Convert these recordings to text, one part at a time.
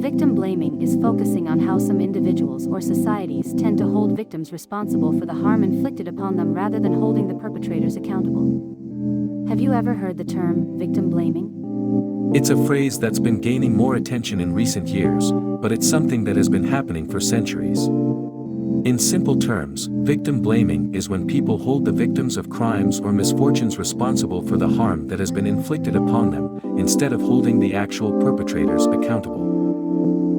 Victim blaming is focusing on how some individuals or societies tend to hold victims responsible for the harm inflicted upon them rather than holding the perpetrators accountable. Have you ever heard the term victim blaming? It's a phrase that's been gaining more attention in recent years, but it's something that has been happening for centuries. In simple terms, victim blaming is when people hold the victims of crimes or misfortunes responsible for the harm that has been inflicted upon them, instead of holding the actual perpetrators accountable.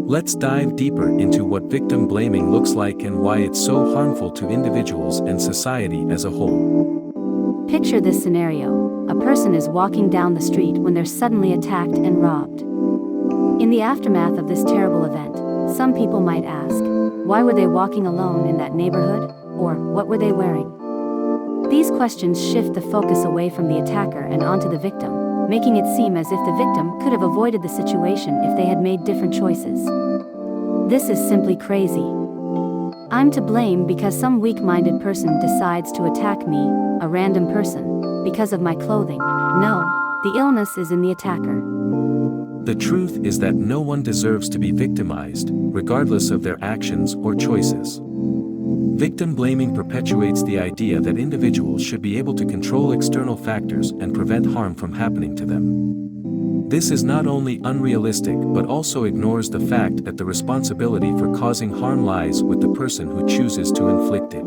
Let's dive deeper into what victim blaming looks like and why it's so harmful to individuals and society as a whole. Picture this scenario. A person is walking down the street when they're suddenly attacked and robbed. In the aftermath of this terrible event, some people might ask, why were they walking alone in that neighborhood? Or, what were they wearing? These questions shift the focus away from the attacker and onto the victim, making it seem as if the victim could have avoided the situation if they had made different choices. This is simply crazy. I'm to blame because some weak-minded person decides to attack me, a random person, because of my clothing. No, the illness is in the attacker. The truth is that no one deserves to be victimized, regardless of their actions or choices. Victim blaming perpetuates the idea that individuals should be able to control external factors and prevent harm from happening to them. This is not only unrealistic but also ignores the fact that the responsibility for causing harm lies with the person who chooses to inflict it.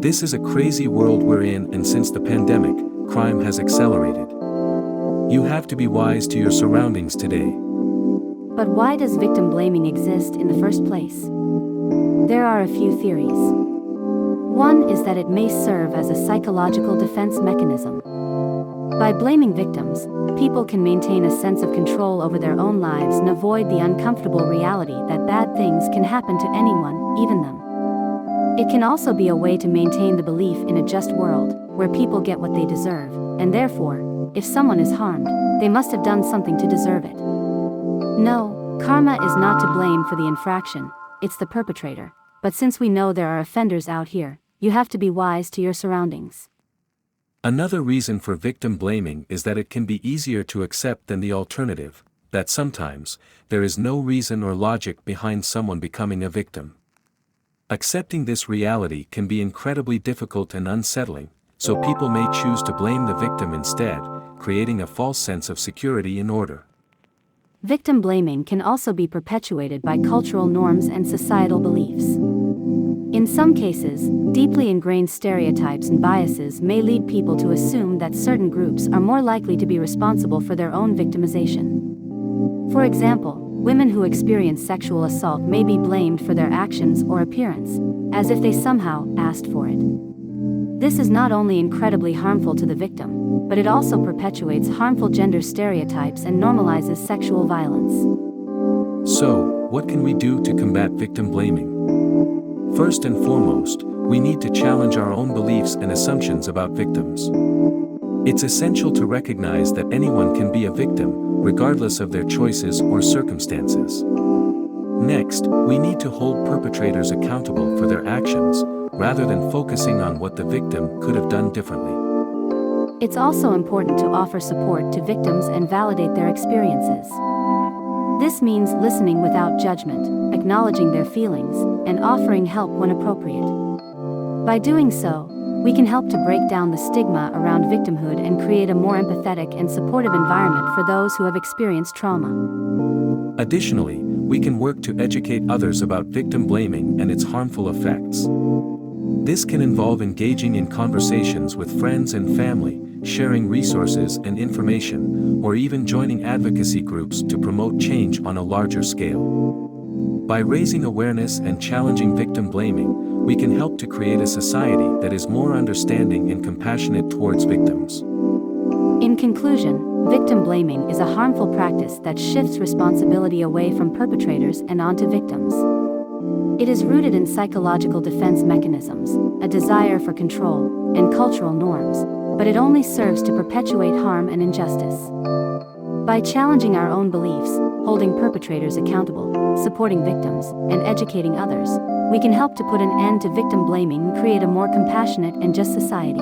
This is a crazy world we're in, and since the pandemic, crime has accelerated. You have to be wise to your surroundings today. But why does victim blaming exist in the first place? There are a few theories. One is that it may serve as a psychological defense mechanism. By blaming victims, people can maintain a sense of control over their own lives and avoid the uncomfortable reality that bad things can happen to anyone, even them. It can also be a way to maintain the belief in a just world, where people get what they deserve, and therefore, if someone is harmed, they must have done something to deserve it. No, karma is not to blame for the infraction, it's the perpetrator. But since we know there are offenders out here, you have to be wise to your surroundings. Another reason for victim blaming is that it can be easier to accept than the alternative, that sometimes, there is no reason or logic behind someone becoming a victim. Accepting this reality can be incredibly difficult and unsettling, so people may choose to blame the victim instead, creating a false sense of security and order. Victim blaming can also be perpetuated by cultural norms and societal beliefs. In some cases, deeply ingrained stereotypes and biases may lead people to assume that certain groups are more likely to be responsible for their own victimization. For example, women who experience sexual assault may be blamed for their actions or appearance, as if they somehow asked for it. This is not only incredibly harmful to the victim, but it also perpetuates harmful gender stereotypes and normalizes sexual violence. So, what can we do to combat victim blaming? First and foremost, we need to challenge our own beliefs and assumptions about victims. It's essential to recognize that anyone can be a victim, regardless of their choices or circumstances. Next, we need to hold perpetrators accountable for their actions, rather than focusing on what the victim could have done differently. It's also important to offer support to victims and validate their experiences. This means listening without judgment, acknowledging their feelings, and offering help when appropriate. By doing so, we can help to break down the stigma around victimhood and create a more empathetic and supportive environment for those who have experienced trauma. Additionally, we can work to educate others about victim blaming and its harmful effects. This can involve engaging in conversations with friends and family, sharing resources and information, or even joining advocacy groups to promote change on a larger scale. By raising awareness and challenging victim blaming, we can help to create a society that is more understanding and compassionate towards victims. In conclusion, victim blaming is a harmful practice that shifts responsibility away from perpetrators and onto victims. It is rooted in psychological defense mechanisms, a desire for control, and cultural norms, but it only serves to perpetuate harm and injustice. By challenging our own beliefs, holding perpetrators accountable, supporting victims, and educating others, we can help to put an end to victim blaming and create a more compassionate and just society.